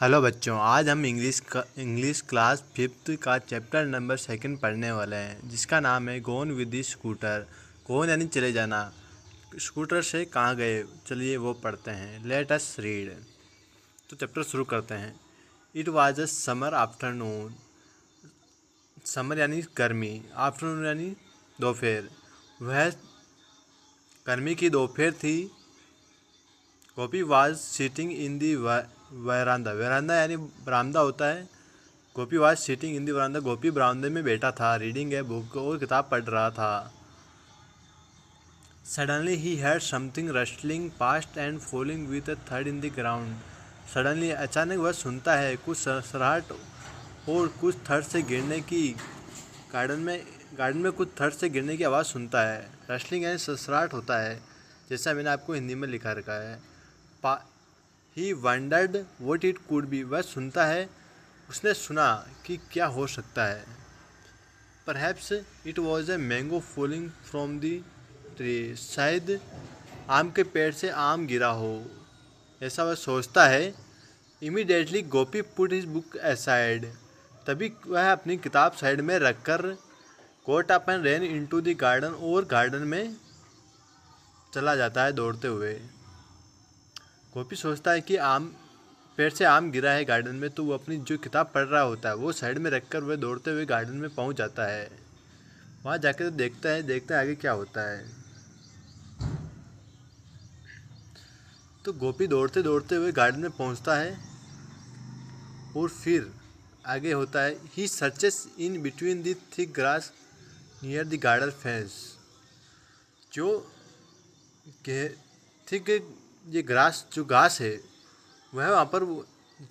Hello बच्चों, आज हम इंग्लिश क्लास फिफ्थ का चैप्टर नंबर सेकंड पढ़ने वाले हैं, जिसका नाम है गोन विद द स्कूटर। गोन यानी चले जाना, स्कूटर से कहाँ गए, चलिए वो पढ़ते हैं। Let us read. तो चैप्टर शुरू करते हैं। It was a summer afternoon. Summer यानी गर्मी, आफ्टरनून यानी दोपहर। वह गर्मी की दोपहर थी। गोपी वाज सिटिंग इन दी वरांदा। वरांदा यानी बरामदा होता है। गोपी वाज सिटिंग इन दी वरांदा। गोपी बरामदे में बैठा था। रीडिंग ए बुक, और किताब पढ़ रहा था। Suddenly he had something rustling past and falling with a थर्ड इन द ग्राउंड। सडनली अचानक वह सुनता है कुछ सरसराहट और कुछ थर्ड से गिरने की। गार्डन में कुछ थर्ड से गिरने की आवाज़ सुनता है। रस्टलिंग यानी सरसराहट होता है, जैसा मैंने आपको हिंदी में लिखा रखा है। He wondered what it could be. वह सुनता है, उसने सुना कि क्या हो सकता है। Perhaps it was a mango falling from the tree. शायद आम के पेड़ से आम गिरा हो, ऐसा वह सोचता है। इमीडिएटली गोपी पुट हिज बुक असाइड। तभी वह अपनी किताब साइड में रखकर गोट up and ran into the garden, और गार्डन में चला जाता है दौड़ते हुए। गोपी सोचता है कि पेड़ से आम गिरा है गार्डन में, तो वो अपनी जो किताब पढ़ रहा होता है वो साइड में रखकर वह दौड़ते हुए गार्डन में पहुंच जाता है। वहाँ जाके तो देखता है आगे क्या होता है। तो गोपी दौड़ते दौड़ते हुए गार्डन में पहुंचता है, और फिर आगे होता है। ही searches in between the thick grass near the garden fence. जो थिक ये ग्रास, जो घास है, वह वहाँ पर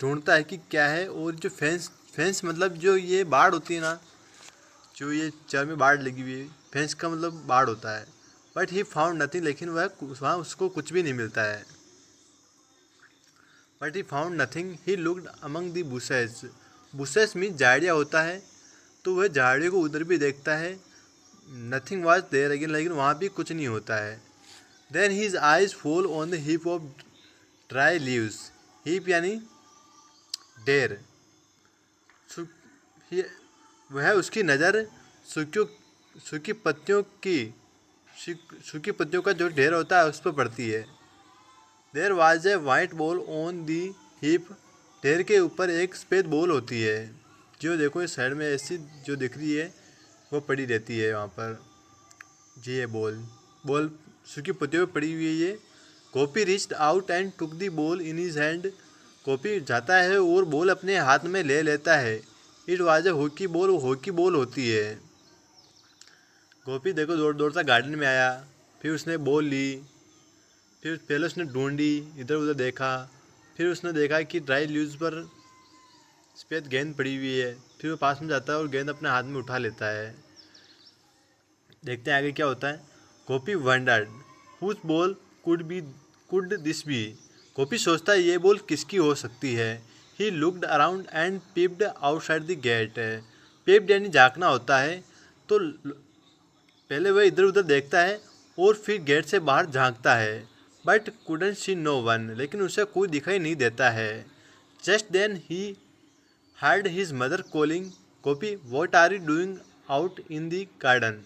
ढूंढता है कि क्या है। और जो फेंस मतलब जो ये बाड़ होती है ना, जो ये चार में बाड़ लगी हुई है, फेंस का मतलब बाड़ होता है। बट ही फाउंड नथिंग, लेकिन वहाँ उसको कुछ भी नहीं मिलता है। But he found nothing. He looked among the bushes. Bushes mean झाड़ियाँ होता है, तो वह झाड़ियों को उधर भी देखता है। नथिंग वाज देयर अगेन, लेकिन वहाँ भी कुछ नहीं होता है। Then his eyes fall on the heap of dry leaves. Heap यानी ढेर। वह उसकी नज़र सूखी पत्तियों की सूखी पत्तियों का जो ढेर होता है उस पर पड़ती है। There was a white ball on the heap. ढेर के ऊपर एक सफ़ेद बॉल होती है, जो देखो इस साइड में ऐसी जो दिख रही है वो पड़ी रहती है वहाँ पर। जी, ये बॉल सूखी पत्तियों पर पड़ी हुई है ये। Gopi reached out and took the ball in his hand. Gopi जाता है और बॉल अपने हाथ में ले लेता है। It was a hockey ball. Hockey ball होती है। गोपी देखो दौड़ता गार्डन में आया, फिर उसने बॉल ली। फिर पहले उसने ढूंढी, इधर उधर देखा। फिर उसने देखा कि ड्राई लीव्स पर सफ़ेद गेंद पड़ी हुई है। फिर वो पास में जाता है और गेंद अपने हाथ में उठा लेता है। देखते हैं आगे क्या होता है। Gopi wondered whose ball could this be. Gopi सोचता है ये बॉल किसकी हो सकती है। He looked around and peeped outside the gate. Peeped यानी झाँकना होता है। तो पहले वह इधर उधर देखता है और फिर गेट से बाहर झांकता है। But couldn't see no one, लेकिन उसे कोई दिखाई नहीं देता है। Just then he heard his mother calling Gopi what are you doing out in the garden.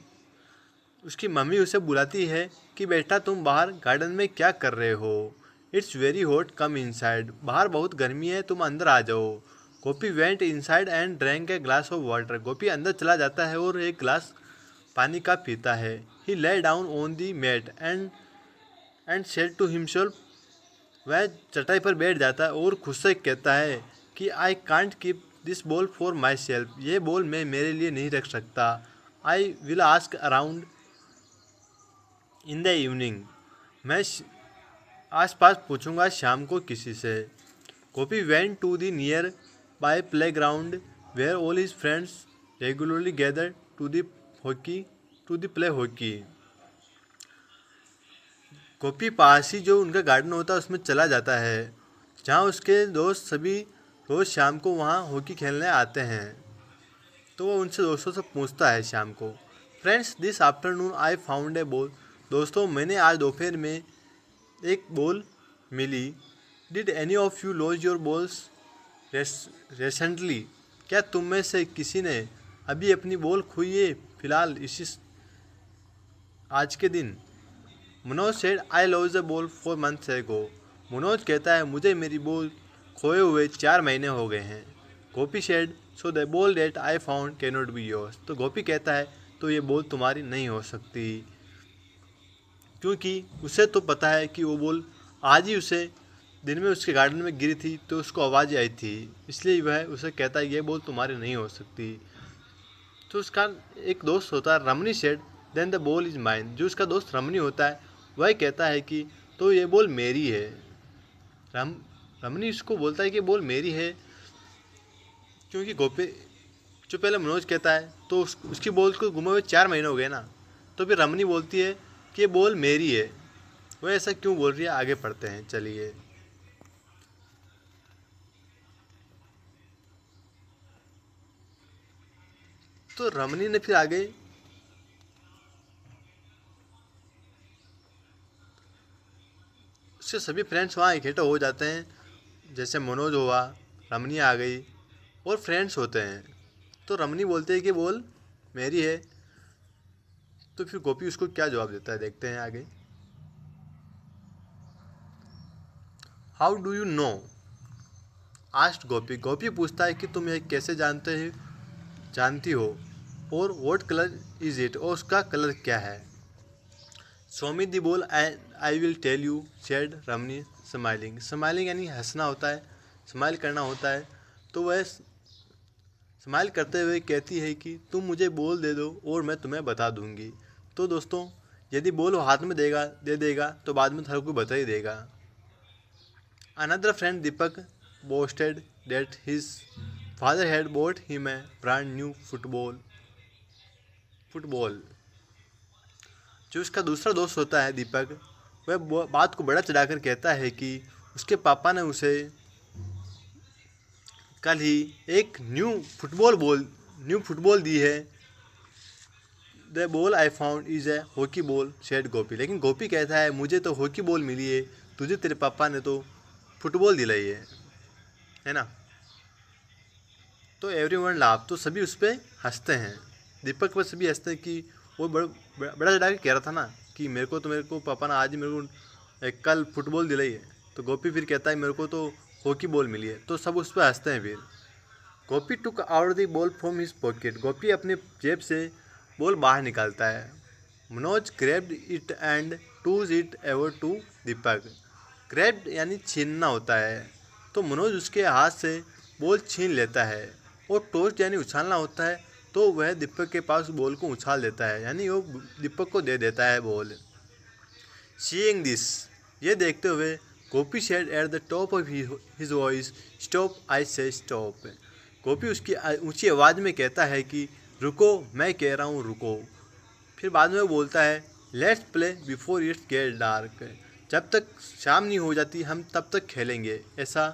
उसकी मम्मी उसे बुलाती है कि बेटा तुम बाहर गार्डन में क्या कर रहे हो। It's very hot, come inside. बाहर बहुत गर्मी है, तुम अंदर आ जाओ। Gopi went inside and drank a glass of water. Gopi अंदर चला जाता है और एक ग्लास पानी का पीता है। He lay down on the mat and said to himself. वह चटाई पर बैठ जाता है और खुद से कहता है कि I can't keep this ball for myself. ये बॉल मैं मेरे लिए नहीं रख सकता। I will ask around in the evening. मैं आस पास पूछूंगा शाम को किसी से। Gopi went to the nearby playground where all his friends regularly gather to the play hockey. Gopi पास ही जो उनका गार्डन होता है उसमें चला जाता है, जहाँ उसके दोस्त सभी रोज़ शाम को वहाँ हॉकी खेलने आते हैं। तो वो उनसे दोस्तों से पूछता है शाम को। Friends, this afternoon I found a ball. दोस्तों, मैंने आज दोपहर में एक बॉल मिली। Did any of you lose your balls. Recently, क्या तुम में से किसी ने अभी अपनी बॉल खोई है फिलहाल इसी आज के दिन? Manoj said I lost the ball 4 months ago। Manoj कहता है मुझे मेरी बॉल खोए हुए 4 महीने हो गए हैं। Gopi said so the ball that I found can not be yours. तो गोपी कहता है तो ये बॉल तुम्हारी नहीं हो सकती, क्योंकि उसे तो पता है कि वो बॉल आज ही उसे दिन में उसके गार्डन में गिरी थी तो उसको आवाज़ आई थी, इसलिए वह उसे कहता है ये बॉल तुम्हारी नहीं हो सकती। तो उसका एक दोस्त होता है Ramani said then the ball is mine. जो उसका दोस्त रमनी होता है वह कहता है कि तो ये बॉल मेरी है। रमनी उसको बोलता है कि बॉल मेरी है, क्योंकि गोपी जो पहले मनोज कहता है तो उसकी बॉल को घुमे हुए 4 महीने हो गए ना, तो फिर रमनी बोलती है कि ये बॉल मेरी है। वह ऐसा क्यों बोल रही है आगे पढ़ते हैं चलिए। तो रमनी ने फिर आगे उसके सभी फ्रेंड्स वहाँ इकट्ठे हो जाते हैं, जैसे मनोज हुआ, रमनी आ गई और फ्रेंड्स होते हैं। तो रमनी बोलते हैं कि बॉल मेरी है। तो फिर गोपी उसको क्या जवाब देता है देखते हैं आगे। How do you know asked Gopi. Gopi पूछता है कि तुम यह कैसे जानती हो, और व्हाट कलर इज इट, और उसका कलर क्या है। Show me the ball and I will tell you said Ramni smiling. Smiling यानी हंसना होता है, स्माइल करना होता है। तो वह स्माइल करते हुए कहती है कि तुम मुझे बॉल दे दो और मैं तुम्हें बता दूंगी। तो दोस्तों, यदि बॉल वो हाथ में दे देगा तो बाद में हर कोई बता ही देगा। Another friend Deepak boasted that his father had bought him a brand new football. जो उसका दूसरा दोस्त होता है दीपक, वह बात को बड़ा चढ़ाकर कहता है कि उसके पापा ने उसे कल ही एक न्यू फुटबॉल दी है। The ball I found is a hockey ball said Gopi. लेकिन गोपी कहता है मुझे तो हॉकी बॉल मिली है, तुझे तेरे पापा ने तो फुटबॉल दिलाई है ना। तो एवरीवन लाफ। तो सभी उस पर हंसते हैं, दीपक पर सभी हंसते हैं कि वो बड़ा चढ़ा के कह रहा था ना कि मेरे को पापा ने आज मेरे को कल फुटबॉल दिलाई है। तो गोपी फिर कहता है मेरे को तो हॉकी बॉल मिली है। तो सब उस पर हंसते हैं। फिर Gopi took out the ball from his pocket. Gopi अपने जेब से बॉल बाहर निकालता है। Manoj grabbed it and tossed it over to Deepak. Grabbed यानी छीनना होता है, तो मनोज उसके हाथ से बॉल छीन लेता है। और टोस्ट यानी उछालना होता है, तो वह दीपक के पास बॉल को उछाल देता है, यानी वो दीपक को दे देता है बॉल। सीइंग दिस, ये देखते हुए Gopi said at the top of his voice stop I say stop. गोपी उसकी ऊंची आवाज़ में कहता है कि रुको, मैं कह रहा हूँ रुको। फिर बाद में वो बोलता है let's play before it's get dark. जब तक शाम नहीं हो जाती हम तब तक खेलेंगे, ऐसा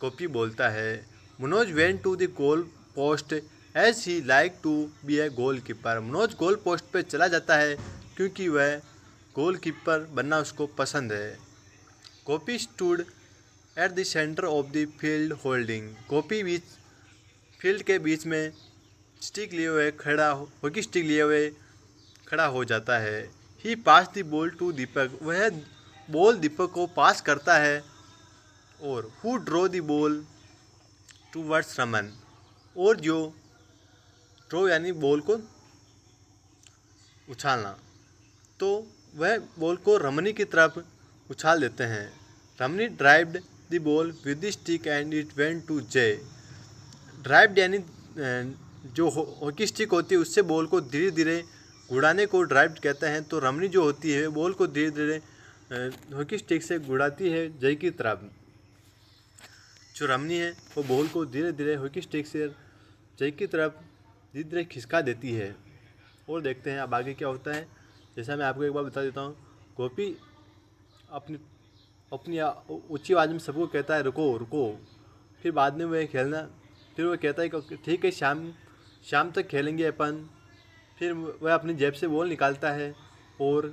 गोपी बोलता है। Manoj went to the goal post as he like to be a goalkeeper. Manoj goal post पर चला जाता है क्योंकि वह गोल कीपर बनना उसको पसंद है। Gopi stood at the centre of the field holding. Gopi field के बीच में स्टिक लिए हुए हॉकी स्टिक लिए हुए खड़ा हो जाता है। ही पास द बॉल टू दीपक। वह बॉल दीपक को पास करता है। और who draw the ball towards Raman. और जो ड्रॉ यानी बॉल को उछालना, तो वह बॉल को रमनी की तरफ उछाल देते हैं। Ramani drived the ball with the stick and it went to Jay. Drived यानी जो हॉकी स्टिक होती है उससे बॉल को धीरे धीरे गुड़ाने को ड्राइव्ड कहते हैं। तो रमनी जो होती है बॉल को धीरे धीरे हॉकी स्टिक से गुड़ाती है जय की तरफ। जो रमनी है वो बॉल को धीरे धीरे हॉकी स्टिक से जय की तरफ धीरे धीरे खिसका देती है। और देखते हैं अब आगे क्या होता है। जैसा मैं आपको एक बार बता देता हूँ, गोपी अपनी अपनी ऊंची आवाज़ में सबको कहता है रुको रुको। फिर बाद में वह कहता है कि ठीक है शाम तक खेलेंगे अपन। फिर वह अपनी जेब से बॉल निकालता है और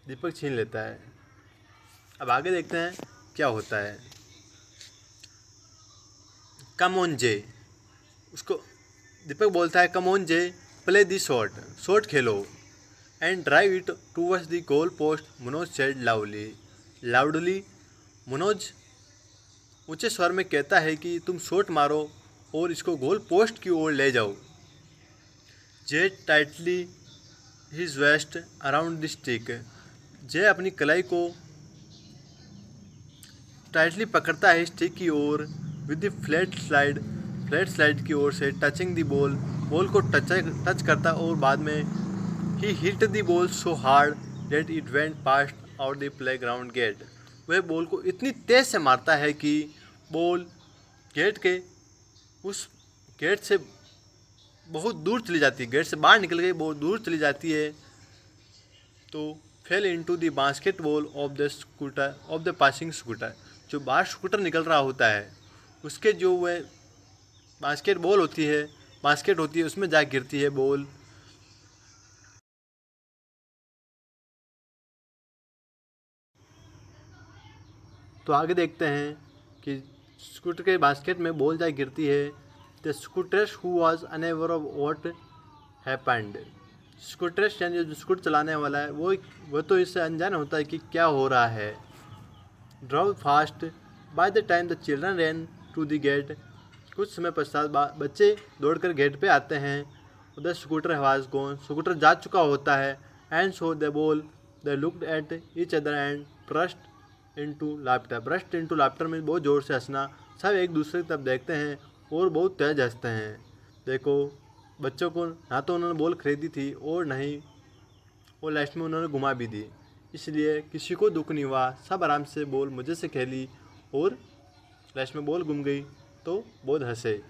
दीपक छीन लेता है। अब आगे देखते हैं क्या होता है। Come on Jay. उसको दीपक बोलता है come on Jay, play the shot, shot खेलो। And drive it towards the goal post, Manoj said loudly. Manoj ऊंचे स्वर में कहता है कि तुम शॉट मारो और इसको गोल पोस्ट की ओर ले जाओ। Jay tightly his wrist around the stick. Jay अपनी कलाई को टाइटली पकड़ता है स्टिक की ओर, विद द फ्लैट स्लाइड की ओर से टचिंग द बॉल को टच करता और बाद में he hit the ball so hard that it went past out the playground gate. वह बॉल को इतनी तेज से मारता है कि बॉल उस गेट से बहुत दूर चली जाती है, गेट से बाहर निकल गई, बहुत दूर चली जाती है। तो fail into the basketball of the passing scooter. जो बाहर स्कूटर निकल रहा होता है उसके जो वह बास्केट होती है उसमें जा गिरती है बॉल। तो आगे देखते हैं कि स्कूटर के बास्केट में बॉल जा गिरती है। The scooteress who was unaware of what happened. Scooteress यानी जो स्कूटर चलाने वाला है वो तो इससे अनजान होता है कि क्या हो रहा है। Drive fast by the time the children ran to the gate. कुछ समय पश्चात बच्चे दौड़कर गेट पे आते हैं। The scooter has gone, scooter जा चुका होता है। And so they looked at each other and burst into laughter में बहुत ज़ोर से हंसना। सब एक दूसरे की तरफ देखते हैं और बहुत तेज हंसते हैं। देखो बच्चों को ना तो उन्होंने बॉल खरीदी थी और लास्ट में उन्होंने घुमा भी दी, इसलिए किसी को दुख नहीं हुआ। सब आराम से बॉल मज़े से खेली और लास्ट में बॉल गुम गई तो बहुत हंसे।